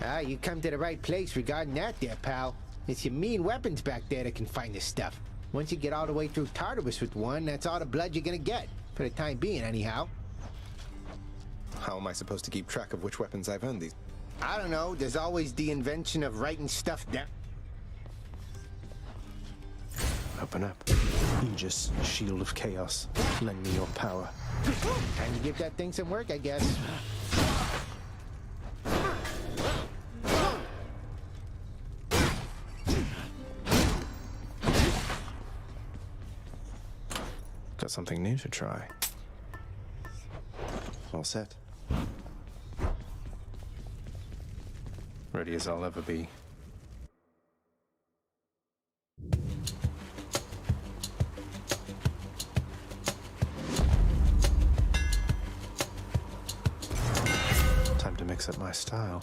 Ah, you come to the right place regarding that there, pal. It's your mean weapons back there that can find this stuff. Once you get all the way through Tartarus with one, that's all the blood you're gonna get. For the time being, anyhow. How am I supposed to keep track of which weapons I've earned these? I don't know. There's always the invention of writing stuff down. Open up. Aegis, shield of chaos. Lend me your power. Time to give that thing some work, I guess. Got something new to try. All set. Ready as I'll ever be. Time to mix up my style.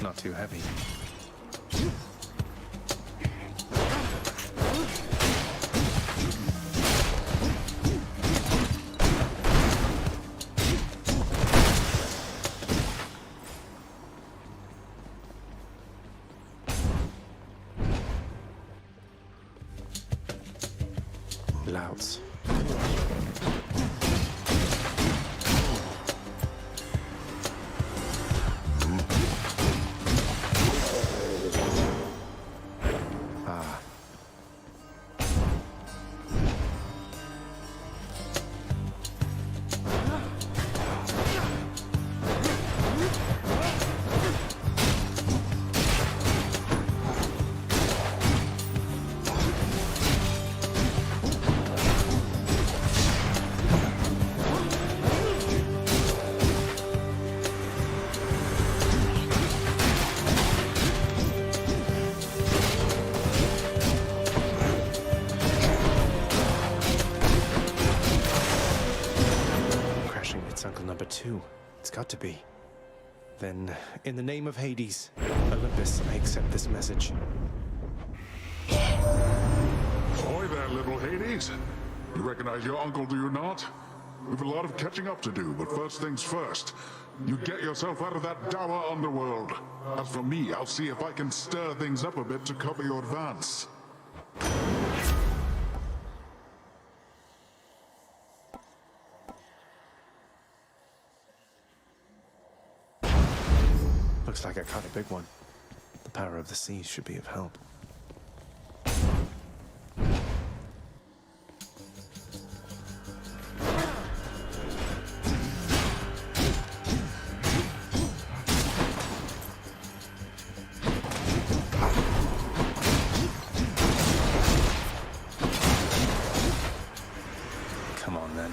Not too heavy. Louds. Uncle number 2. It's got to be. Then, in the name of Hades, Olympus, I accept this message. Ahoy there, little Hades. You recognize your uncle, do you not? We've a lot of catching up to do, but first things first. You get yourself out of that dour underworld. As for me, I'll see if I can stir things up a bit to cover your advance. Looks like I caught a big one. The power of the seas should be of help. Come on, then.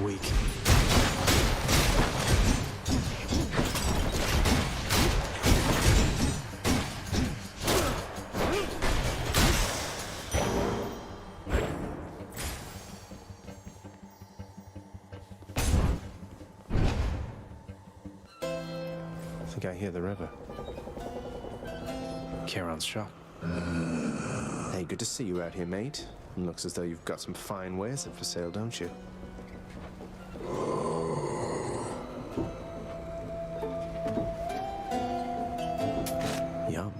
Weak. I think I hear the river. Charon's shop. Hey, good to see you out here, mate. Looks as though you've got some fine wares up for sale, don't you? Yum.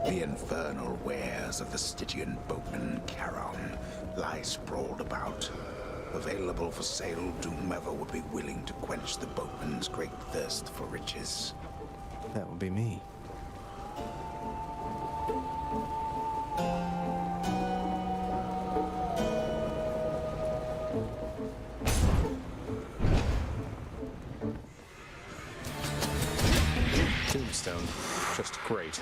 The infernal wares of the Stygian boatman Charon lie sprawled about. Available for sale to whomever would be willing to quench the boatman's great thirst for riches. That would be me. Tombstone. Just great.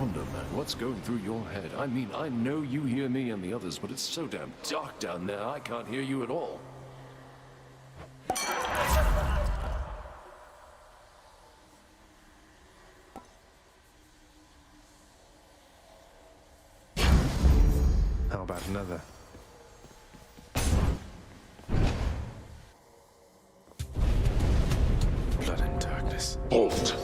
wonder, man, what's going through your head? I mean, I know you hear me and the others, but it's so damn dark down there, I can't hear you at all. How about another? Blood and darkness. Halt!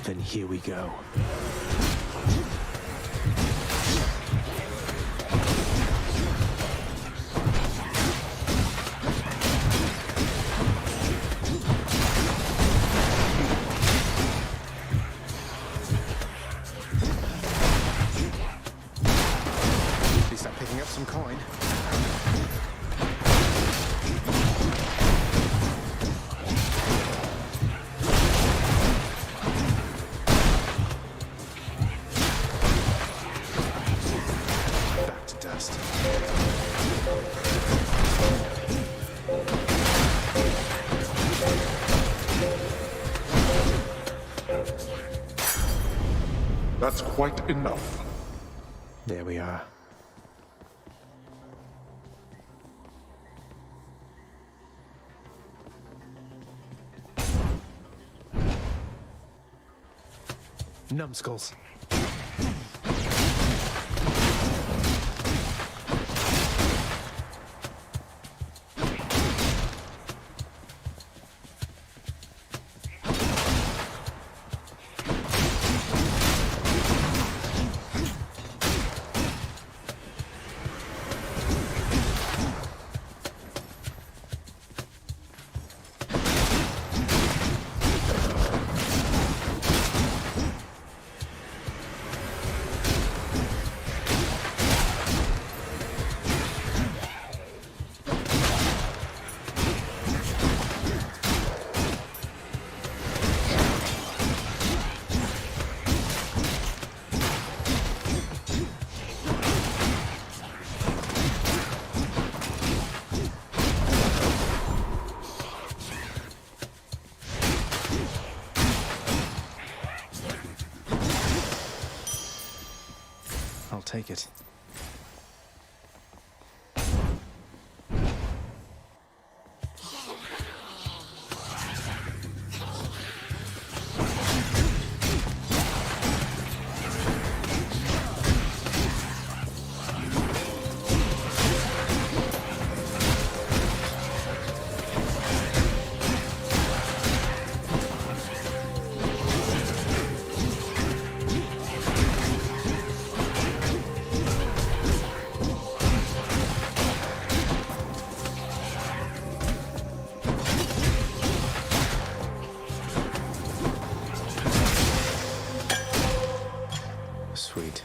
Then here we go. At least I'm picking up some coin. Back to dust. That's quite enough. There we are. Numbskulls. I'll take it. Sweet.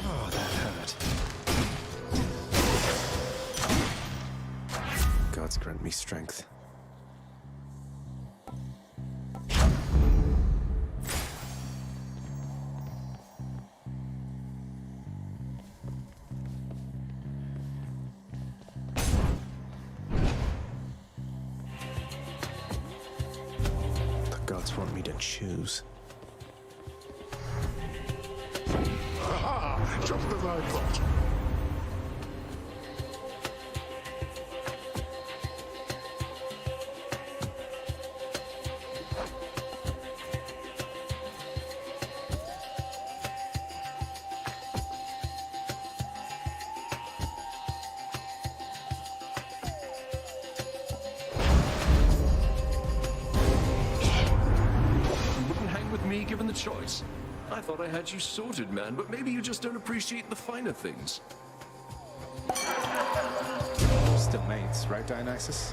Oh, that hurt. Gods grant me strength. The gods want me to choose. Ah, just as I thought. You wouldn't hang with me me given the choice. I thought I had you sorted, man, but maybe you just don't appreciate the finer things. Still mates, right, Dionysus?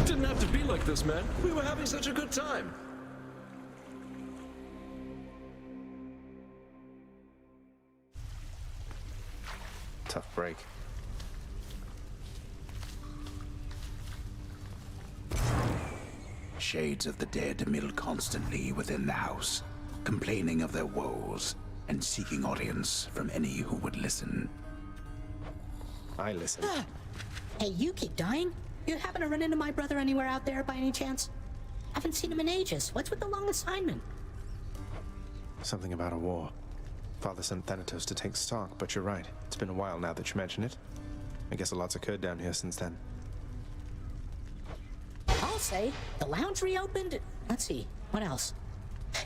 Didn't have to be like this, man. We were having such a good time. Tough break. Shades of the dead mill constantly within the house, complaining of their woes and seeking audience from any who would listen. I listen. Hey, you keep dying? You happen to run into my brother anywhere out there by any chance? Haven't seen him in ages. What's with the long assignment? Something about a war. Father sent Thanatos to take stock, but you're right. It's been a while now that you mention it. I guess a lot's occurred down here since then. I'll say, the lounge reopened. Let's see, what else?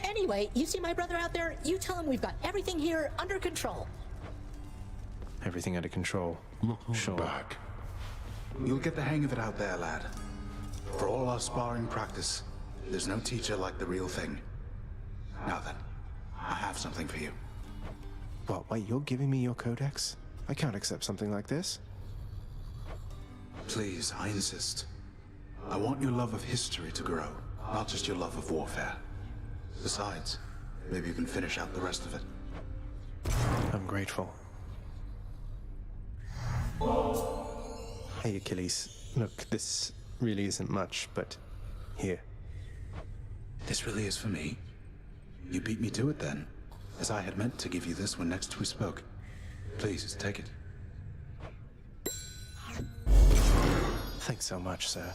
Anyway, you see my brother out there? You tell him we've got everything here under control. Everything under control. Sure. Back. You'll get the hang of it out there, lad. For all our sparring practice, there's no teacher like the real thing. Now then, I have something for you. What, wait, you're giving me your codex? I can't accept something like this. Please, I insist. I want your love of history to grow, not just your love of warfare. Besides, maybe you can finish out the rest of it. I'm grateful. Hey, Achilles. Look, this really isn't much, but here. This really is for me. You beat me to it then, as I had meant to give you this when next we spoke. Please, take it. Thanks so much, sir.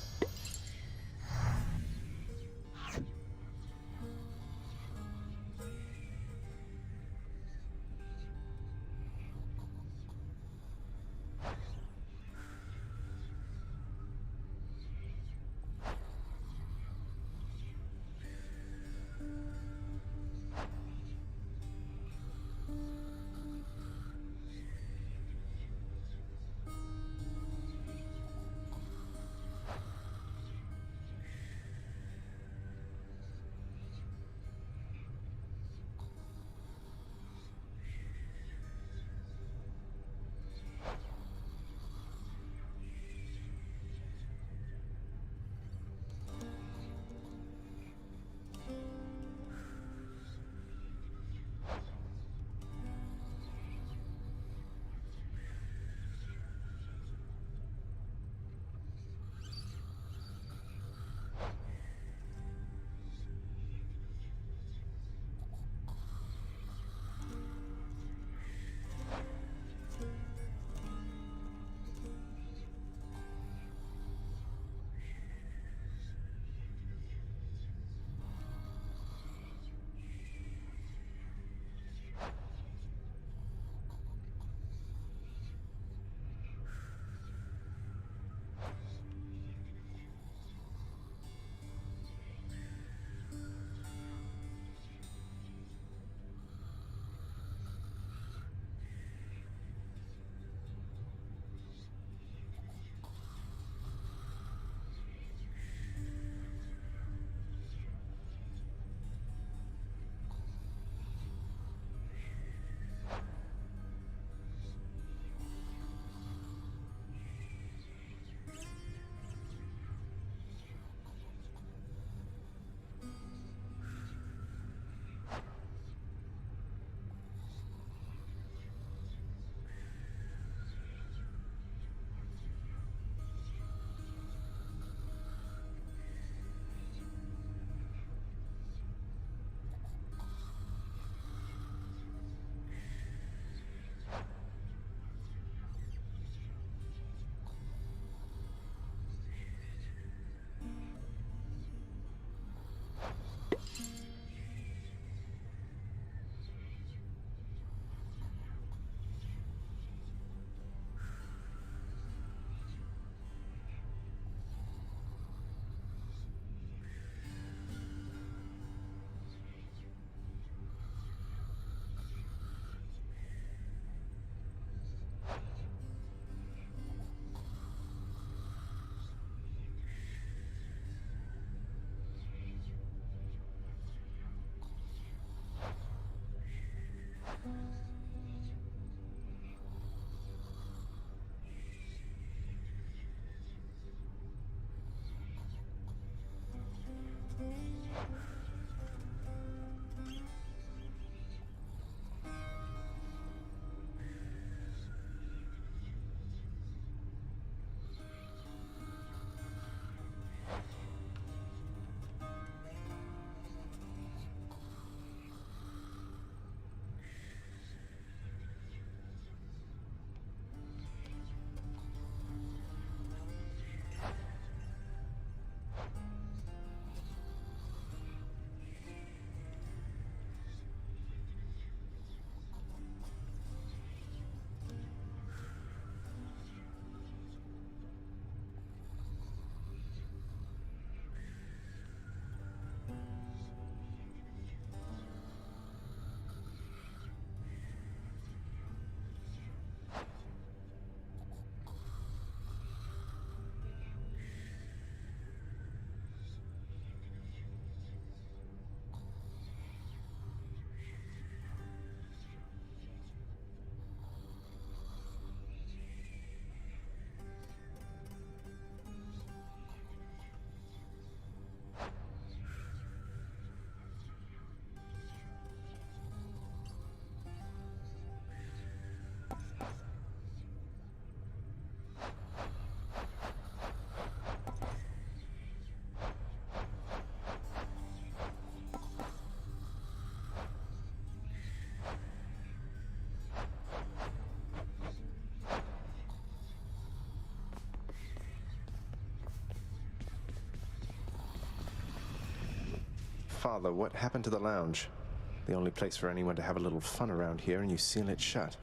Father, what happened to the lounge? The only place for anyone to have a little fun around here, and you seal it shut.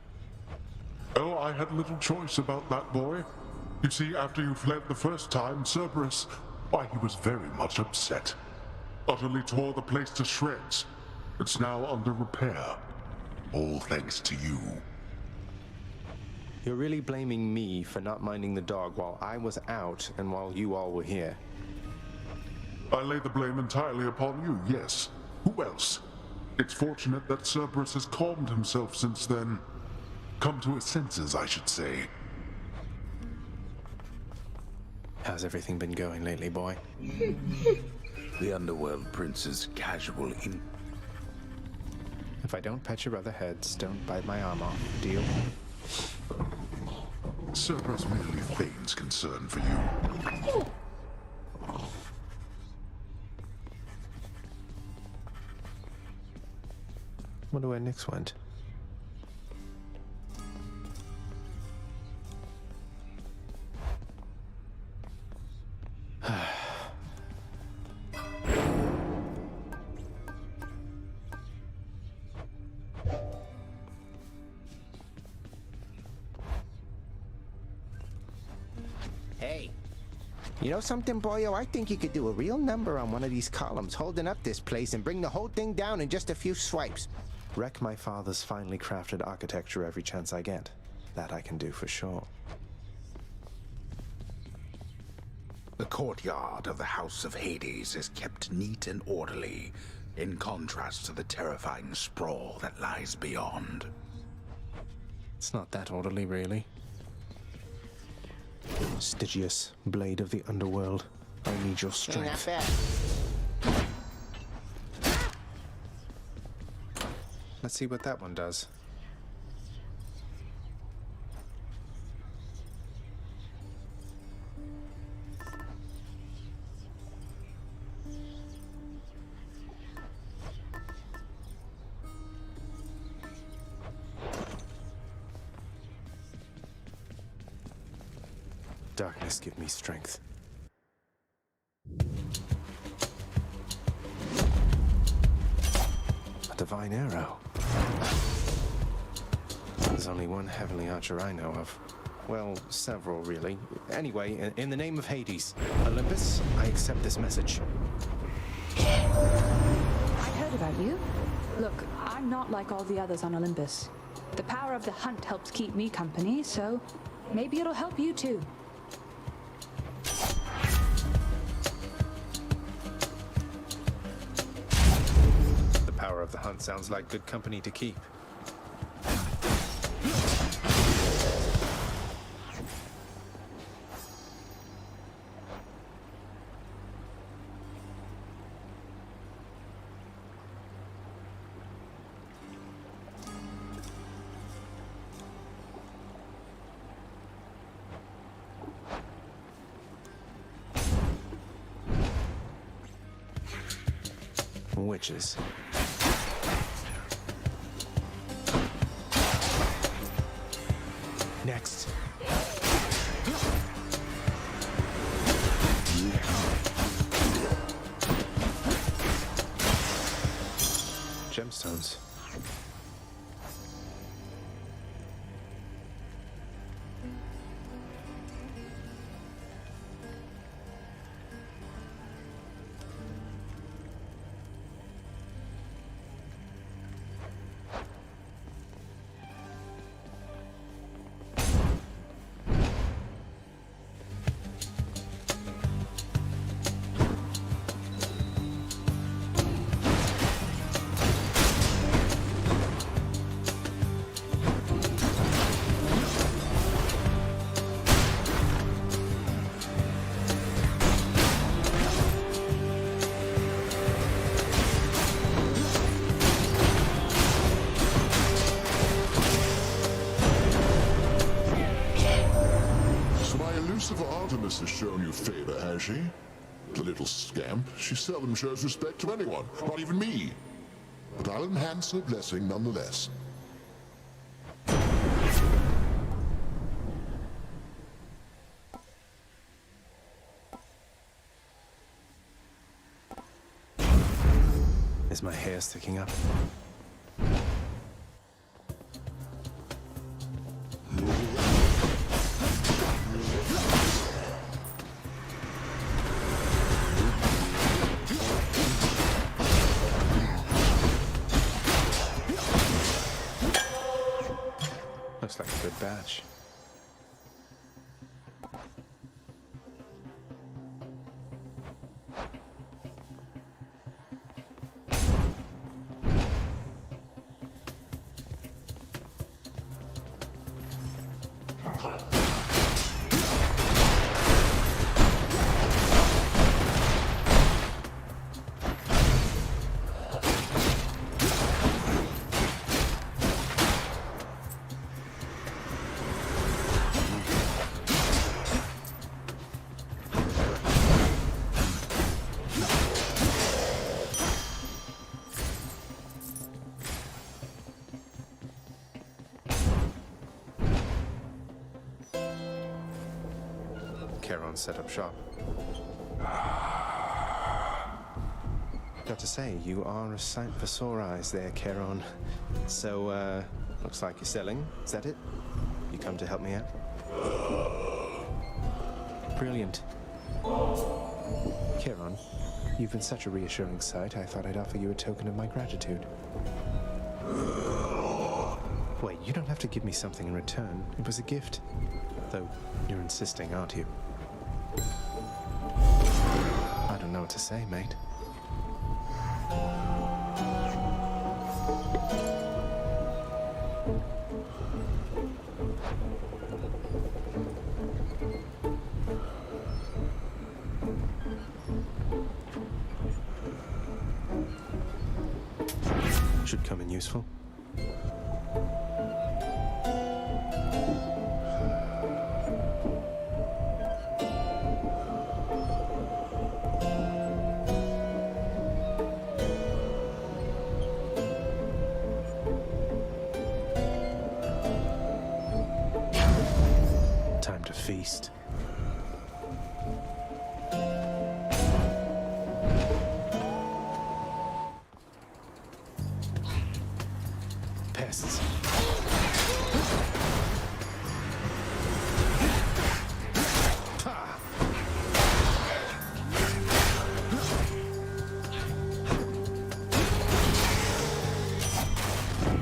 Oh, I had little choice about that, boy. You see, after you fled the first time, Cerberus, why, he was very much upset. Utterly tore the place to shreds. It's now under repair. All thanks to you. You're really blaming me for not minding the dog while I was out and while you all were here. I lay the blame entirely upon you, yes. Who else? It's fortunate that Cerberus has calmed himself since then. Come to his senses, I should say. How's everything been going lately, boy? The Underworld Prince's casual in... If I don't pet your other heads, don't bite my arm off. Deal? Cerberus merely feigns concern for you. Wonder where Nyx went. Hey, you know something, boyo? I think you could do a real number on one of these columns, holding up this place and bring the whole thing down in just a few swipes. Wreck my father's finely crafted architecture every chance I get. That I can do for sure. The courtyard of the House of Hades is kept neat and orderly, in contrast to the terrifying sprawl that lies beyond. It's not that orderly, really. Stygius, blade of the underworld. I need your Ain't that strength. bad. Let's see what that one does. Darkness, give me strength. A divine arrow. There's only one heavenly archer I know of. Well, several, really. Anyway, in the name of Hades, Olympus, I accept this message. I've heard about you. Look, I'm not like all the others on Olympus. The power of the hunt helps keep me company, so maybe it'll help you too. The power of the hunt sounds like good company to keep. witches. Next. Gemstones. Lucifer Artemis has shown you favor, has she? The little scamp. She seldom shows respect to anyone, not even me. But I'll enhance her blessing nonetheless. Is my hair sticking up? Looks like a good batch. Charon set up shop. Got to say, you are a sight for sore eyes there, Charon. So, looks like you're selling. Is that it? You come to help me out? Brilliant. Charon, you've been such a reassuring sight, I thought I'd offer you a token of my gratitude. Wait, you don't have to give me something in return. It was a gift. Though, you're insisting, aren't you? I don't know what to say, mate. Should come in useful. Time to feast. Pests.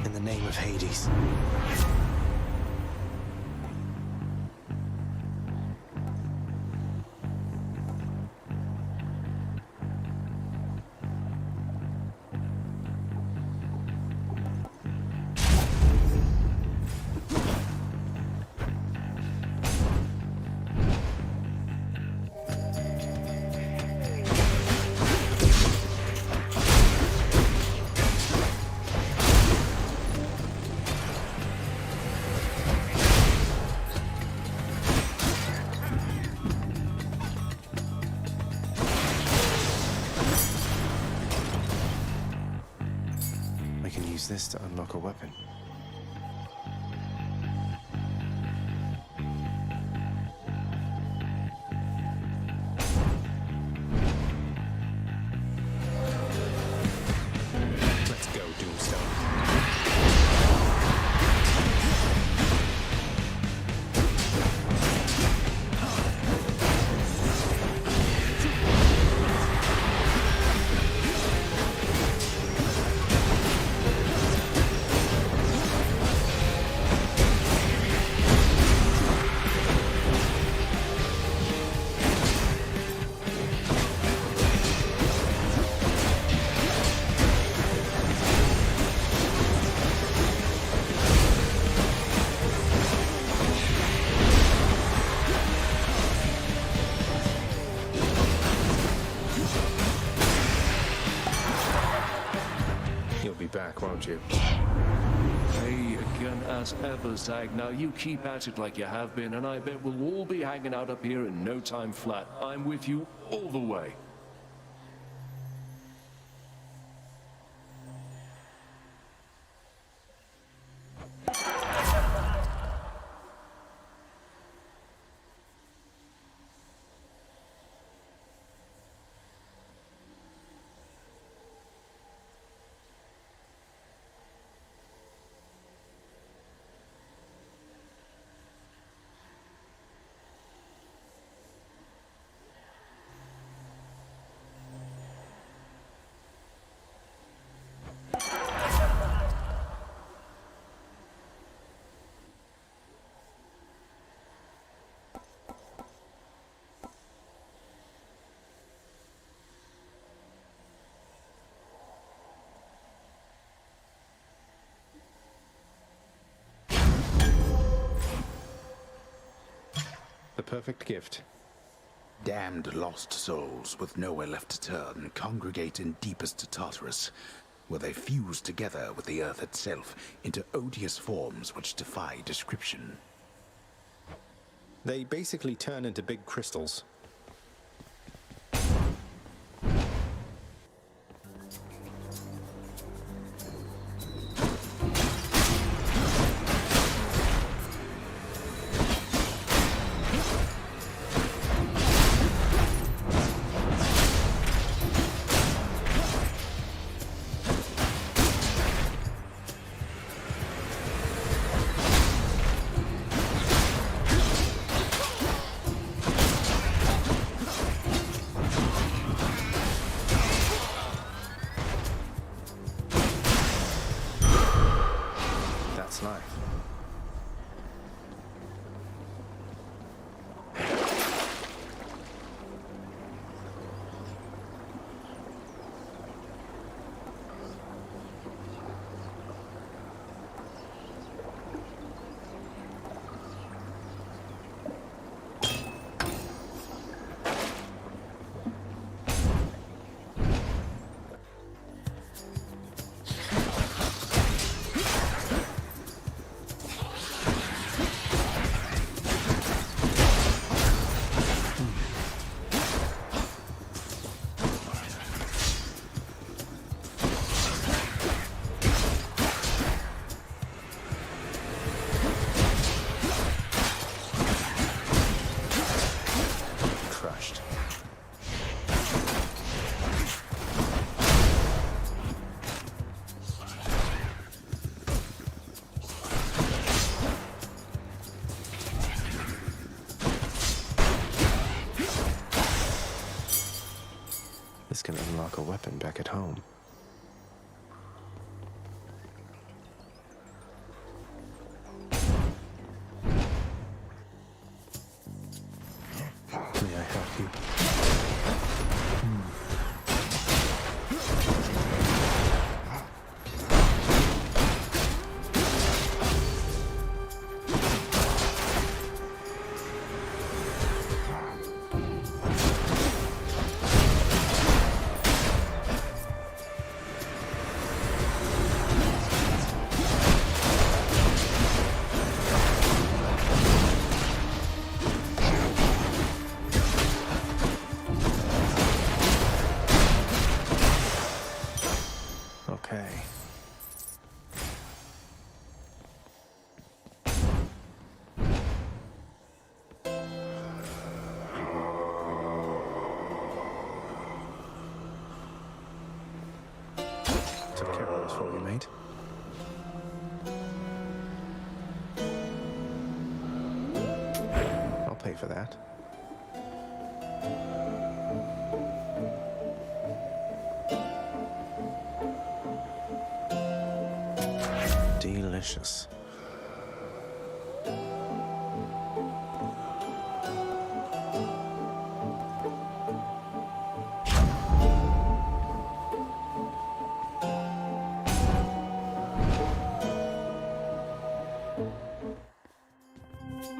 In the name of Hades. use this to unlock a weapon. Let's go, Doomstone. You'll be back, won't you? Hey, again as ever, Zag. Now you keep at it like you have been, and I bet we'll all be hanging out up here in no time flat. I'm with you all the way. The perfect gift. Damned lost souls with nowhere left to turn congregate in deepest Tartarus, where they fuse together with the earth itself into odious forms which defy description. They basically turn into big crystals. That's life. Crushed. This can unlock a weapon back at home. May I help you? flowers for you, mate. I'll pay for that. Delicious.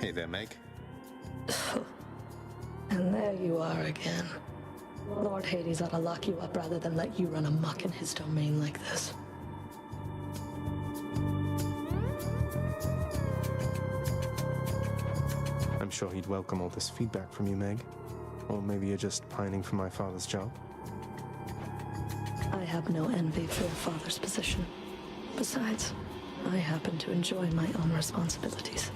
Hey there, Meg. And there you are again. Lord Hades ought to lock you up rather than let you run amok in his domain like this. I'm sure he'd welcome all this feedback from you, Meg. Or maybe you're just pining for my father's job. I have no envy for your father's position. Besides, I happen to enjoy my own responsibilities.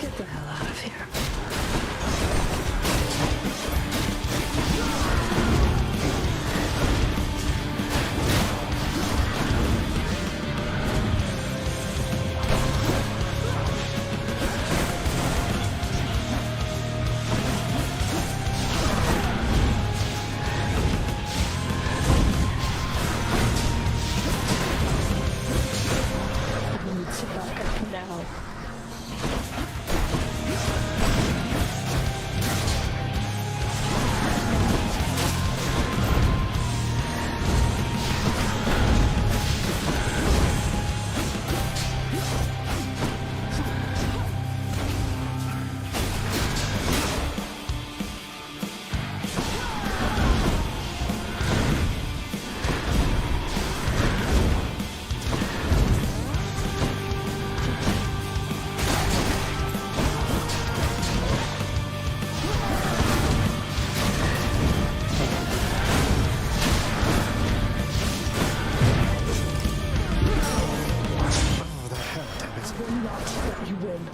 Get the hell out of here. I need to back up now. Oh, the hell, damn it. I will not let you win.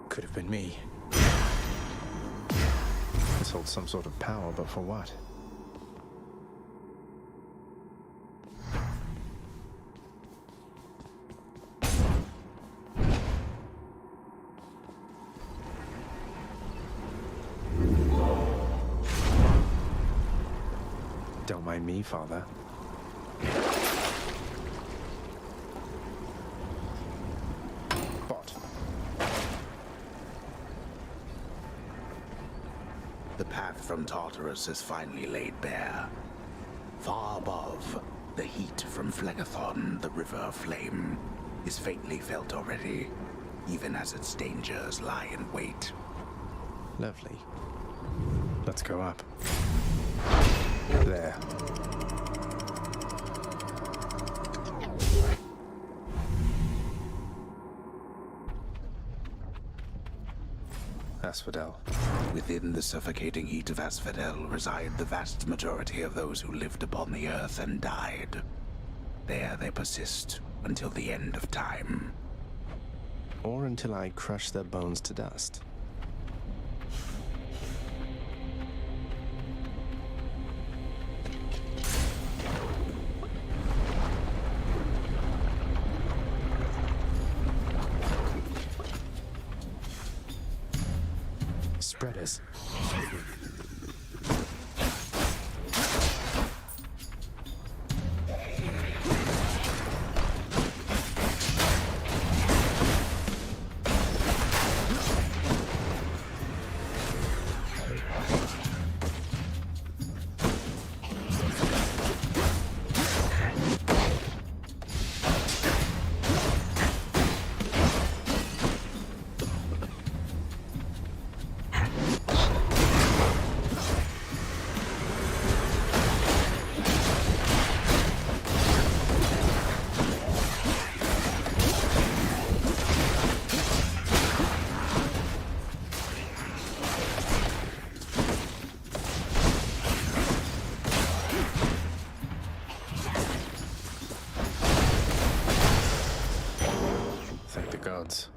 Could have been me. This holds some sort of power, but for what? Don't mind me, Father. Bot. The path from Tartarus is finally laid bare. Far above, the heat from Phlegethon, the river of flame, is faintly felt already, even as its dangers lie in wait. Lovely. Let's go up. There. Asphodel. Within the suffocating heat of Asphodel reside the vast majority of those who lived upon the earth and died. There they persist until the end of time. Or until I crush their bones to dust. Spreaders. Thank the gods.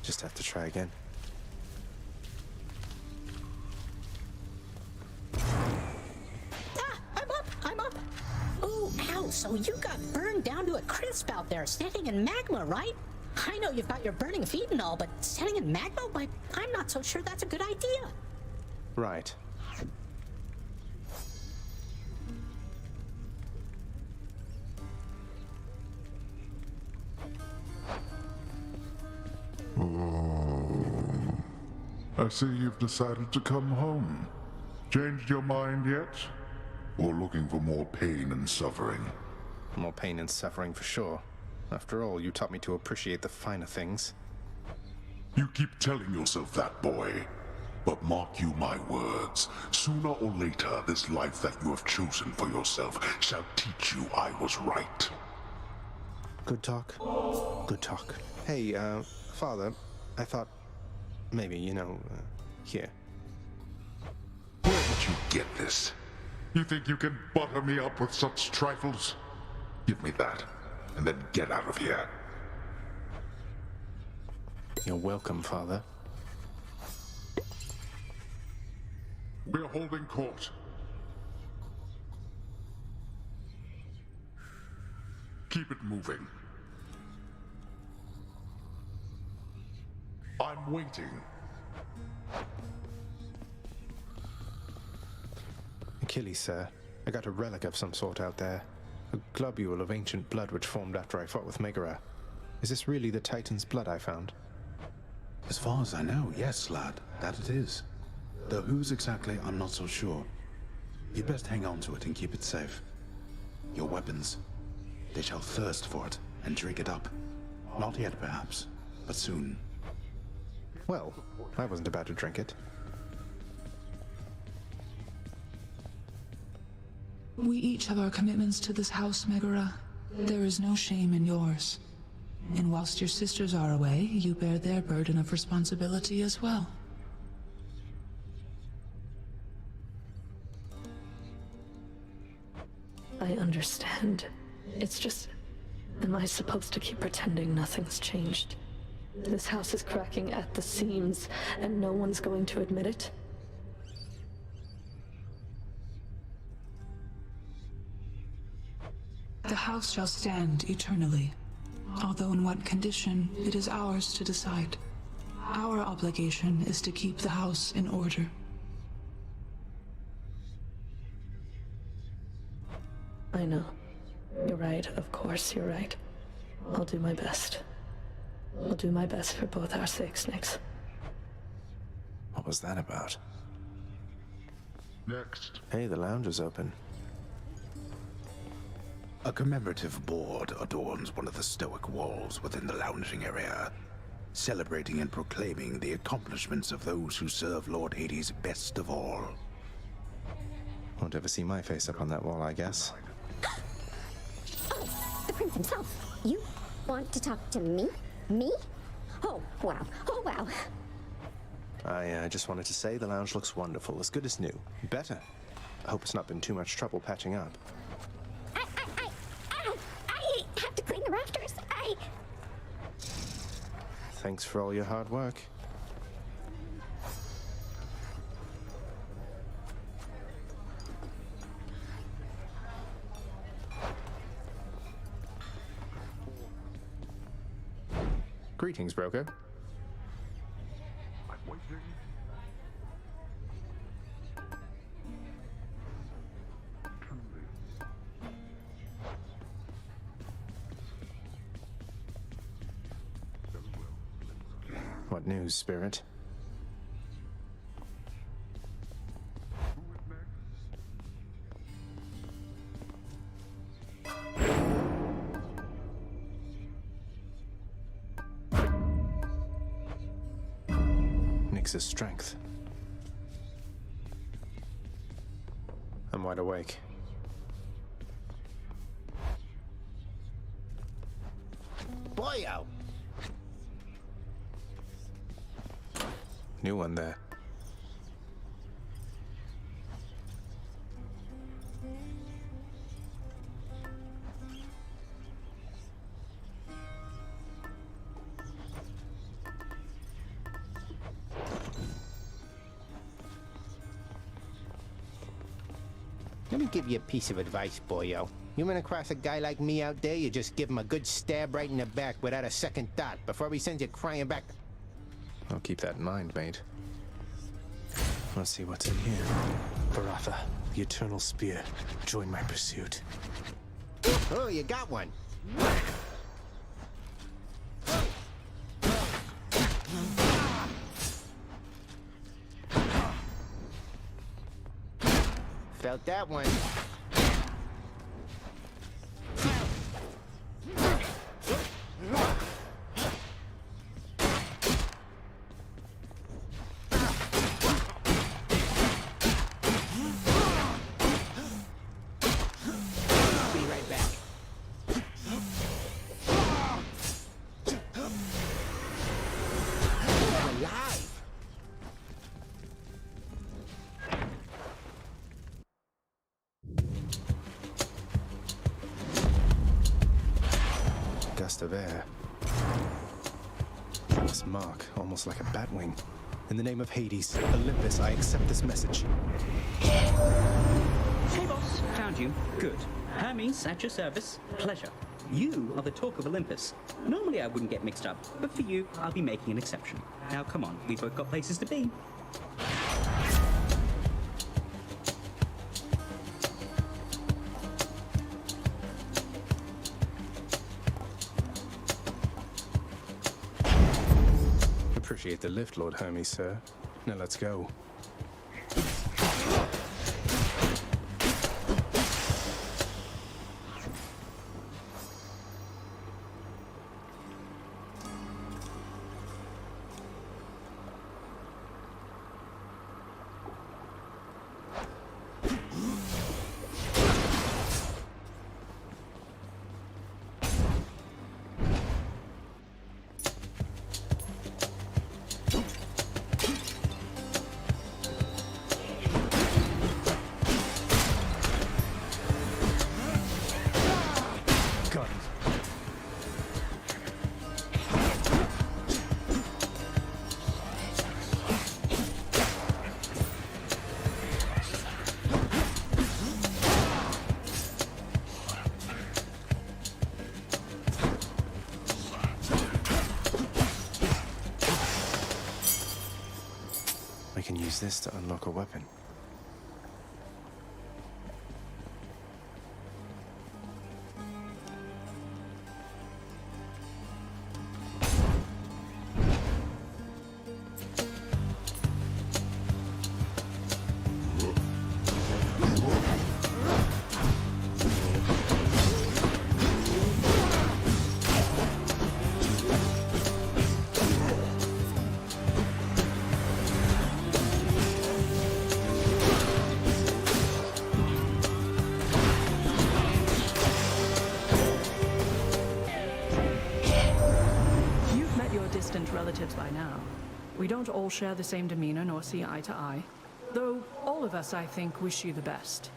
Just have to try again. Ah, I'm up. Ooh, ow, so you got burned down to a crisp out there, standing in magma, right? I know you've got your burning feet and all, but standing in magma? Why, I'm not so sure that's a good idea. Right. I see you've decided to come home. Changed your mind yet? Or looking for more pain and suffering? More pain and suffering for sure. After all, you taught me to appreciate the finer things. You keep telling yourself that, boy. But mark you my words, sooner or later this life that you have chosen for yourself shall teach you I was right. Good talk. Good talk. Hey, Father, I thought maybe, here. Where did you get this? You think you can butter me up with such trifles? Give me that, and then get out of here. You're welcome, Father. We're holding court. Keep it moving. I'm waiting. Achilles, sir. I got a relic of some sort out there. A globule of ancient blood which formed after I fought with Megara. Is this really the Titan's blood I found? As far as I know, yes, lad, that it is. Though whose exactly, I'm not so sure. You'd best hang on to it and keep it safe. Your weapons, they shall thirst for it and drink it up. Not yet, perhaps, but soon. Well, I wasn't about to drink it. We each have our commitments to this house, Megara. There is no shame in yours. And whilst your sisters are away, you bear their burden of responsibility as well. I understand. It's just... Am I supposed to keep pretending nothing's changed? This house is cracking at the seams, and no one's going to admit it? The house shall stand eternally. Although in what condition, it is ours to decide. Our obligation is to keep the house in order. I know. You're right, of course you're right. I'll do my best. I'll do my best for both our sakes, Nyx. What was that about? Next. Hey, the lounge is open. A commemorative board adorns one of the stoic walls within the lounging area, celebrating and proclaiming the accomplishments of those who serve Lord Hades best of all. Won't ever see my face up on that wall, I guess. Oh, the prince himself. You want to talk to me? Me? Oh, wow. Oh, wow. I just wanted to say the lounge looks wonderful, as good as new. Better. I hope it's not been too much trouble patching up. I have to clean the rafters. Thanks for all your hard work. Greetings, broker. I'm waiting. What news, Spirit? Nyx's strength. I'm wide awake. Boyo! New one there. Let me give you a piece of advice, boyo. You run across a guy like me out there, you just give him a good stab right in the back without a second thought before he sends you crying back. I'll keep that in mind, mate. Let's see what's in here. Baratha, the Eternal Spear. Join my pursuit. Oh, you got one. Felt that one. Gust of air. This mark, almost like a bat wing. In the name of Hades, Olympus, I accept this message. Hey boss, found you. Good. Hermes, at your service. Pleasure. You are the talk of Olympus. Normally I wouldn't get mixed up, but for you, I'll be making an exception. Now come on, we've both got places to be. Appreciate the lift, Lord Hermes, sir. Now let's go. I can use this to unlock a weapon. Relatives by now. We don't all share the same demeanor nor see eye to eye, though all of us, I think, wish you the best.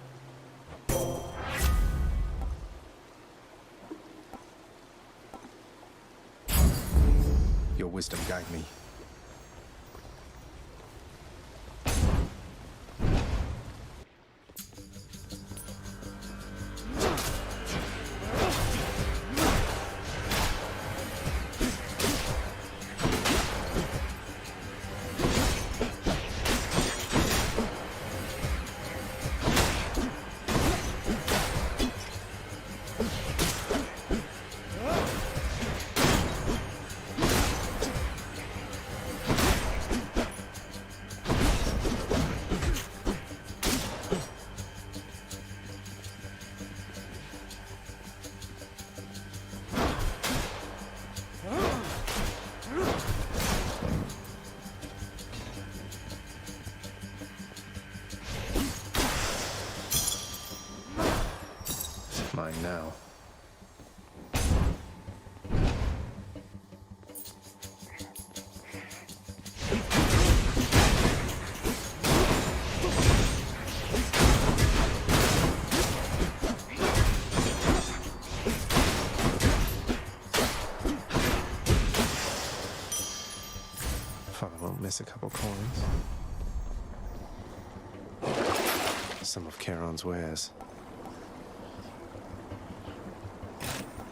Your wisdom guide me. Mine now. Father won't miss a couple coins. Some of Charon's wares.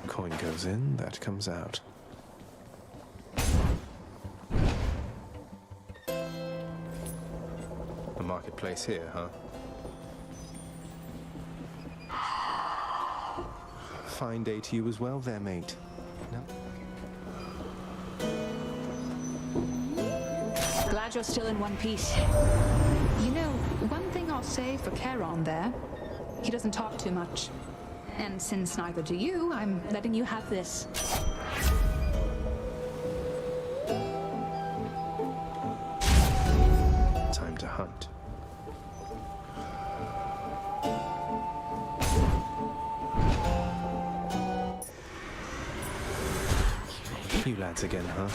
Coin goes in, that comes out. A marketplace here, huh? Fine day to you as well there, mate. No? Glad you're still in one piece. You know, one thing I'll say for Charon there, he doesn't talk too much. And since neither do you, I'm letting you have this. Time to hunt. You lads again, huh?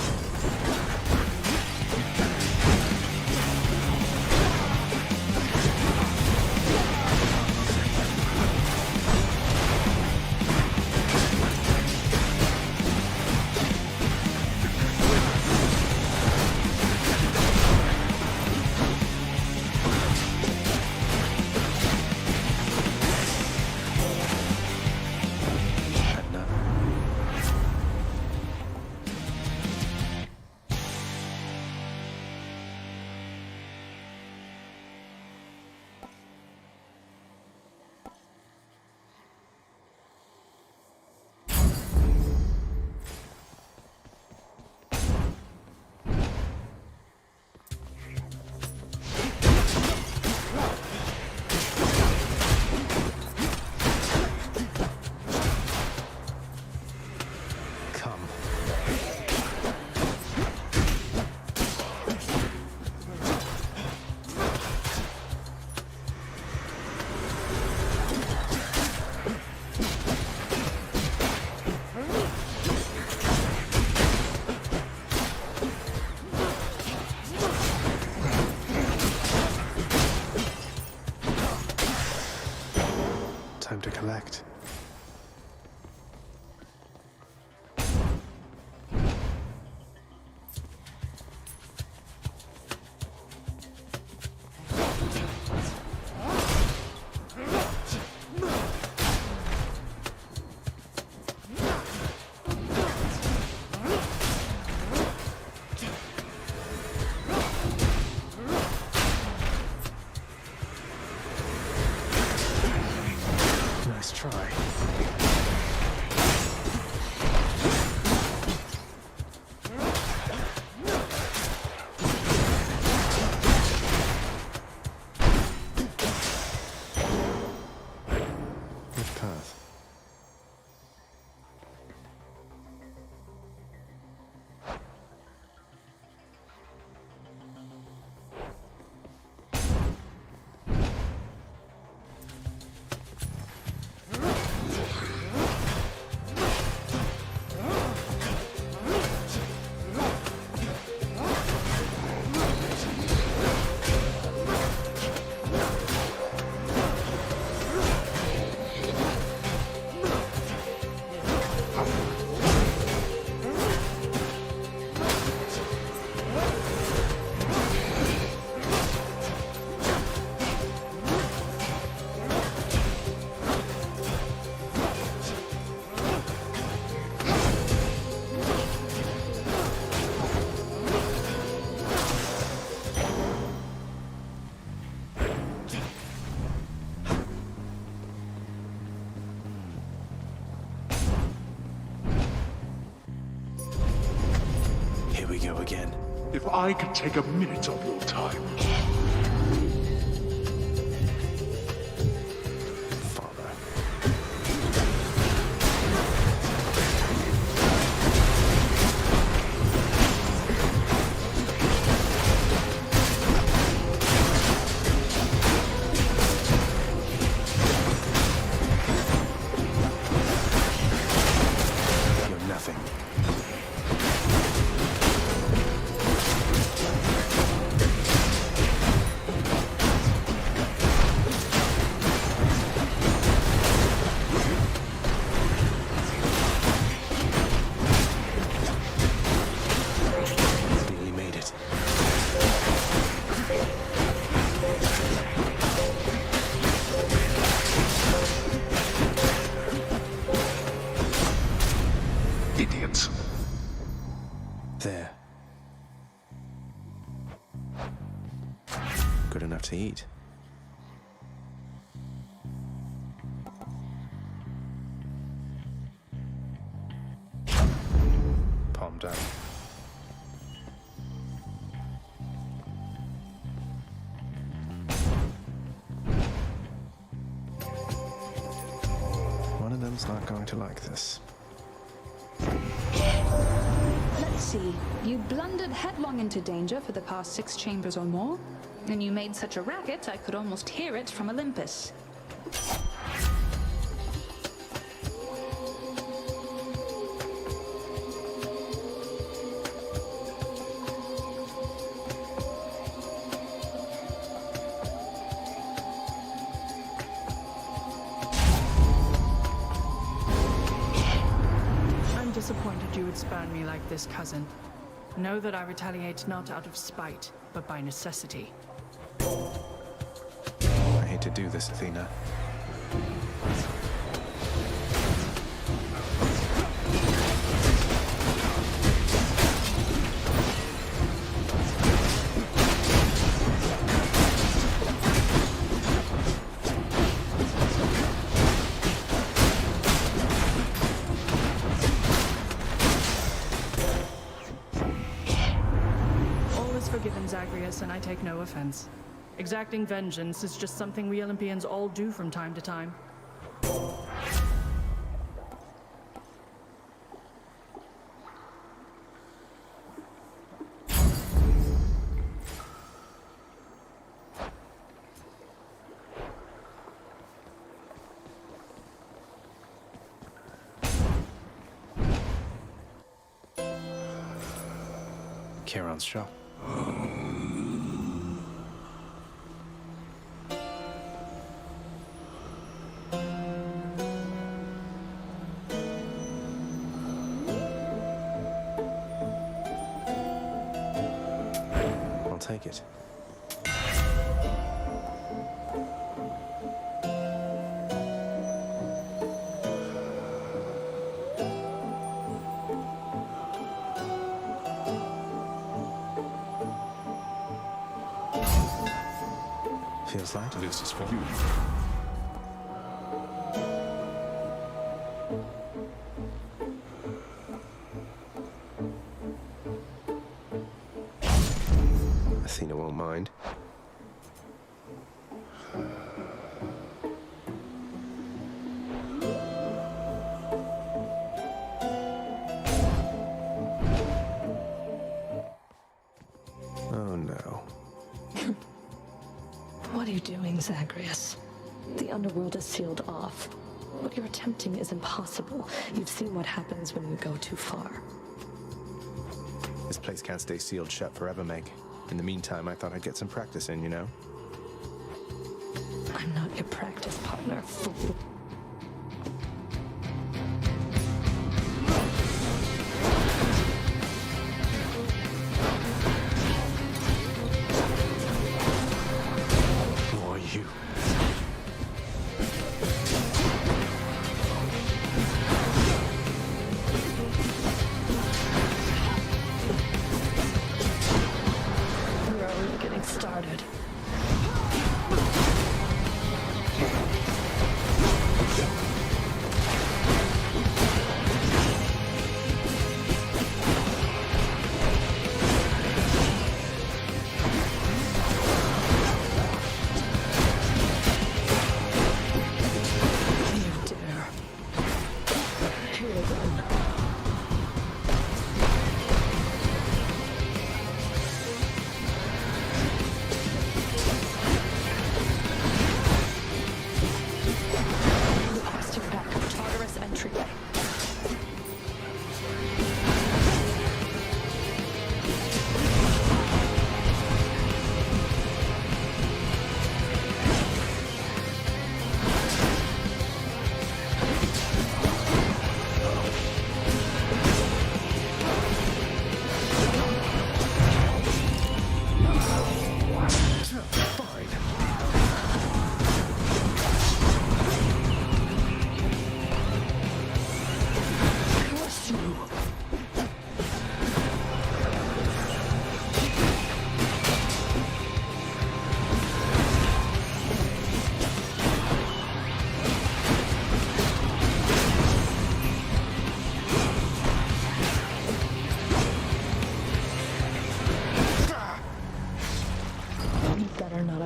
we go again. If I could take a minute of your time. Father. You're nothing. Nearly made it. Idiots. There. Good enough to eat. Palm down. One of them's not going to like this. Let's see. You blundered headlong into danger for the past 6 chambers or more, and you made such a racket I could almost hear it from Olympus. I'm disappointed you would spurn me like this, cousin. Know that I retaliate not out of spite, but by necessity. I hate to do this, Athena. All is forgiven, Zagreus, and I take no offense. Exacting vengeance is just something we Olympians all do from time to time. Charon's shop. I'll take it. Feels light. This is for you. Athena won't mind. Oh no. What are you doing, Zagreus? The underworld is sealed off. What you're attempting is impossible. You've seen what happens when you go too far. This place can't stay sealed shut forever, Meg. In the meantime, I thought I'd get some practice in, you know? I'm not your practice partner, fool. Who are you? We're only getting started.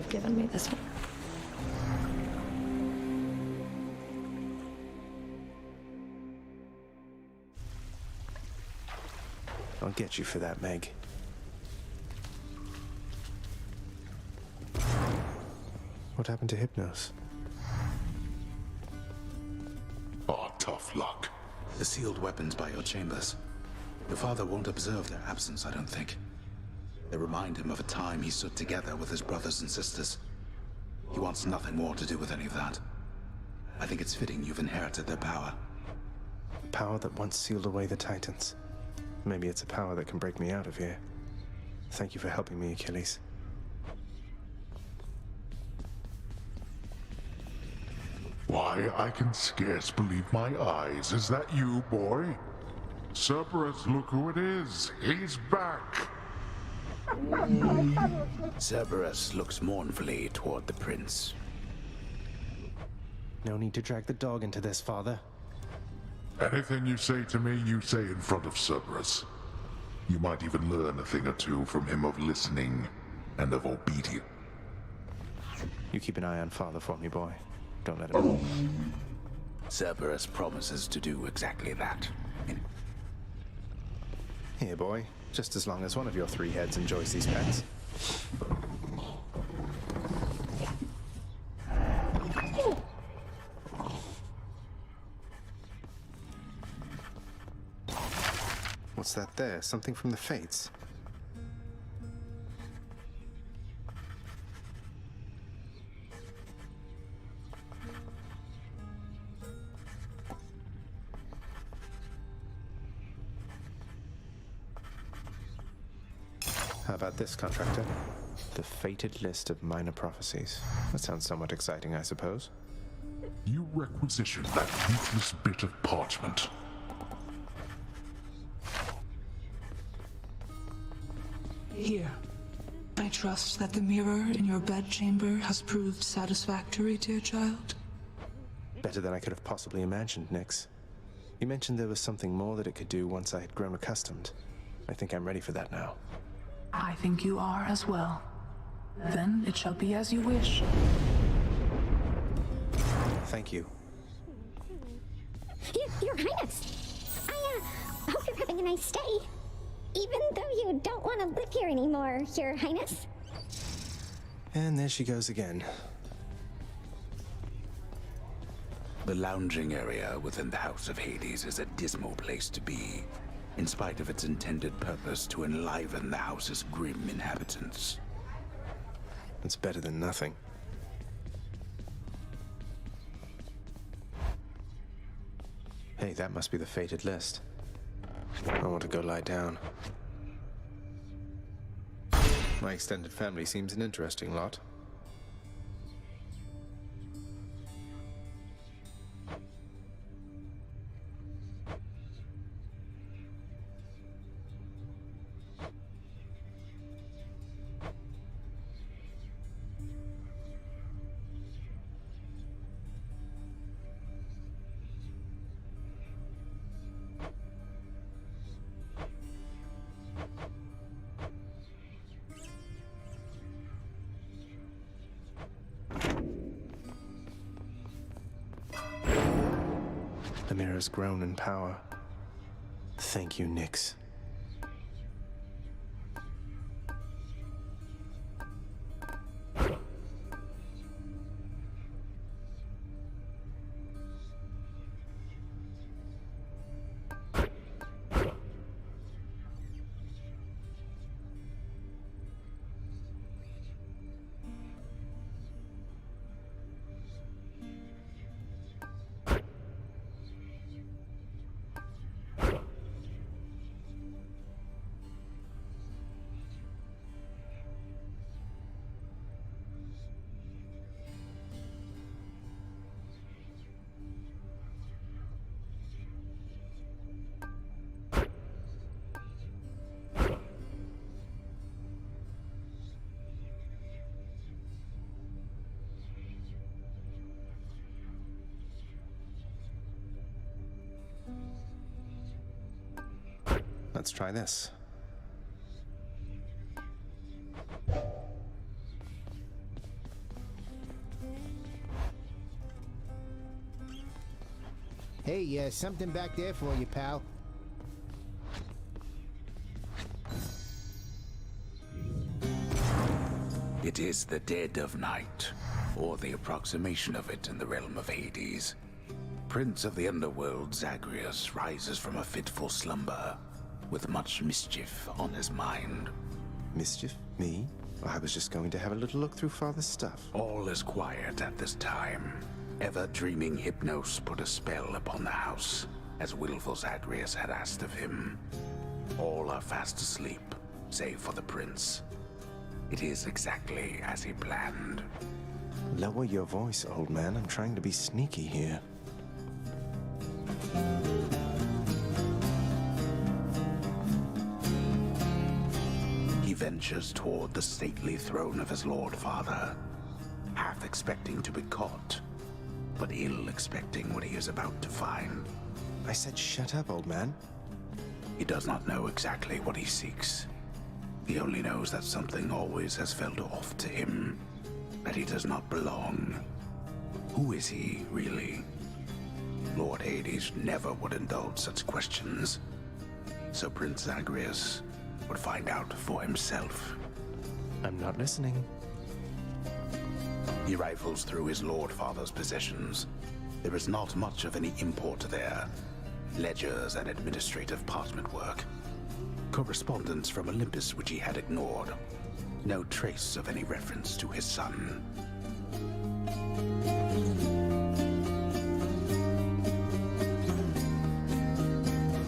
have given me this one. I'll get you for that, Meg. What happened to Hypnos? Oh, tough luck. The sealed weapons by your chambers. Your father won't observe their absence, I don't think. They remind him of a time he stood together with his brothers and sisters. He wants nothing more to do with any of that. I think it's fitting you've inherited their power. The power that once sealed away the Titans. Maybe it's a power that can break me out of here. Thank you for helping me, Achilles. Why, I can scarce believe my eyes. Is that you, boy? Cerberus, look who it is. He's back. Cerberus looks mournfully toward the prince. No need to drag the dog into this, father. Anything you say to me, you say in front of Cerberus. You might even learn a thing or two from him of listening and of obedience. You keep an eye on father for me, boy. Don't let him. Cerberus promises to do exactly that. Here, boy. Just as long as one of your three heads enjoys these pets. What's that there? Something from the Fates? How about this, contractor? The fated list of minor prophecies. That sounds somewhat exciting, I suppose. You requisition that useless bit of parchment. Here. I trust that the mirror in your bedchamber has proved satisfactory, dear child. Better than I could have possibly imagined, Nyx. You mentioned there was something more that it could do once I had grown accustomed. I think I'm ready for that now. I think you are as well. Then it shall be as you wish. Thank you. Your Highness! I hope you're having a nice stay. Even though you don't want to live here anymore, Your Highness. And there she goes again. The lounging area within the House of Hades is a dismal place to be, in spite of its intended purpose to enliven the house's grim inhabitants. It's better than nothing. Hey, that must be the fated list. I want to go lie down. My extended family seems an interesting lot. The mirror's grown in power. Thank you, Nyx. Let's try this. Hey, something back there for you, pal. It is the dead of night, or the approximation of it in the realm of Hades. Prince of the underworld Zagreus rises from a fitful slumber, with much mischief on his mind. Mischief? Me? I was just going to have a little look through Father's stuff. All is quiet at this time. Ever-dreaming Hypnos put a spell upon the house, as willful Zagreus had asked of him. All are fast asleep, save for the prince. It is exactly as he planned. Lower your voice, old man. I'm trying to be sneaky here. He ventures toward the stately throne of his lord father, half expecting to be caught, but ill expecting what he is about to find. I said shut up, old man. He does not know exactly what he seeks. He only knows that something always has felt off to him, that he does not belong. Who is he, really? Lord Hades never would indulge such questions, so Prince Zagreus would find out for himself. I'm not listening. He rifles through his lord father's possessions. There is not much of any import there. Ledgers and administrative parchment work. Correspondence from Olympus which he had ignored. No trace of any reference to his son.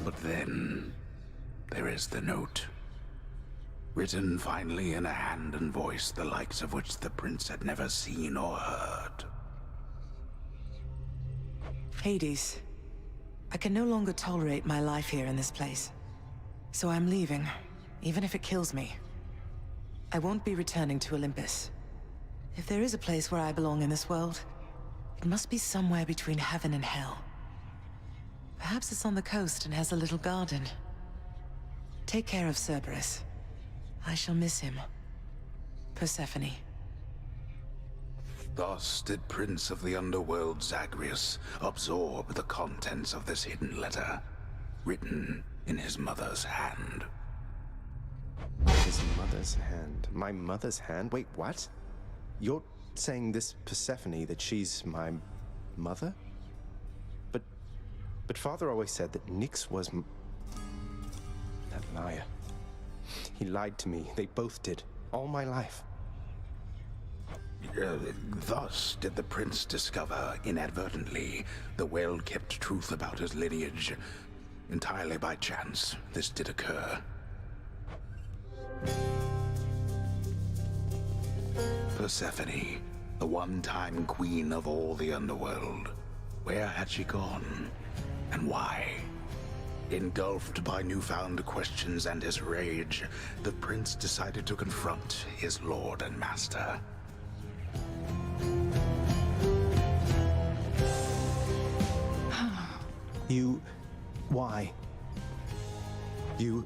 But then, there is the note. Written finally in a hand and voice the likes of which the prince had never seen or heard. Hades, I can no longer tolerate my life here in this place. So I'm leaving, even if it kills me. I won't be returning to Olympus. If there is a place where I belong in this world, it must be somewhere between heaven and hell. Perhaps it's on the coast and has a little garden. Take care of Cerberus. I shall miss him. Persephone. Thus did Prince of the Underworld Zagreus absorb the contents of this hidden letter, written in his mother's hand. His mother's hand? My mother's hand? Wait, what? You're saying this Persephone, that she's my mother? But Father always said that Nyx was that liar. He lied to me. They both did. All my life. Thus did the prince discover, inadvertently, the well-kept truth about his lineage. Entirely by chance, this did occur. Persephone, the one-time queen of all the underworld. Where had she gone? And why? Engulfed by newfound questions and his rage, the prince decided to confront his lord and master. Why? You're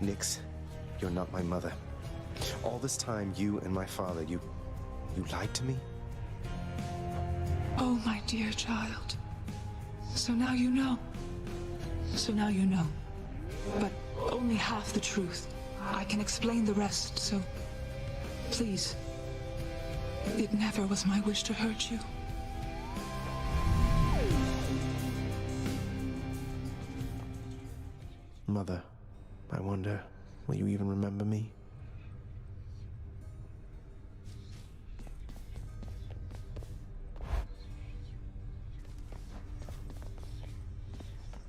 Nyx. You're not my mother. All this time, you and my father, you lied to me? Oh, my dear child. So now you know. So now you know. But only half the truth. I can explain the rest, so please. It never was my wish to hurt you. Mother, I wonder, will you even remember me?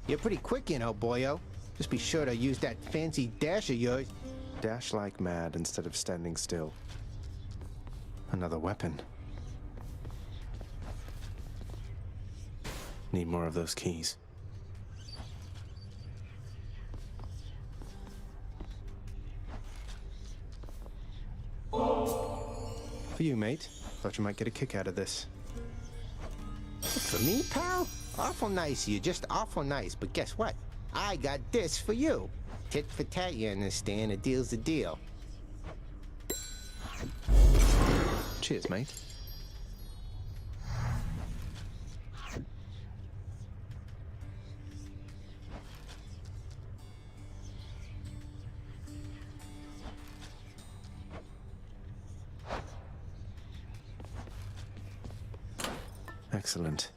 You're pretty quick, you know, boyo. Just be sure to use that fancy dash of yours. Dash like mad instead of standing still. Another weapon. Need more of those keys. For you, mate. Thought you might get a kick out of this. For me, pal? Awful nice of you, just awful nice. But guess what? I got this for you. Tit for tat, you understand? A deal's a deal. Cheers, mate. Excellent.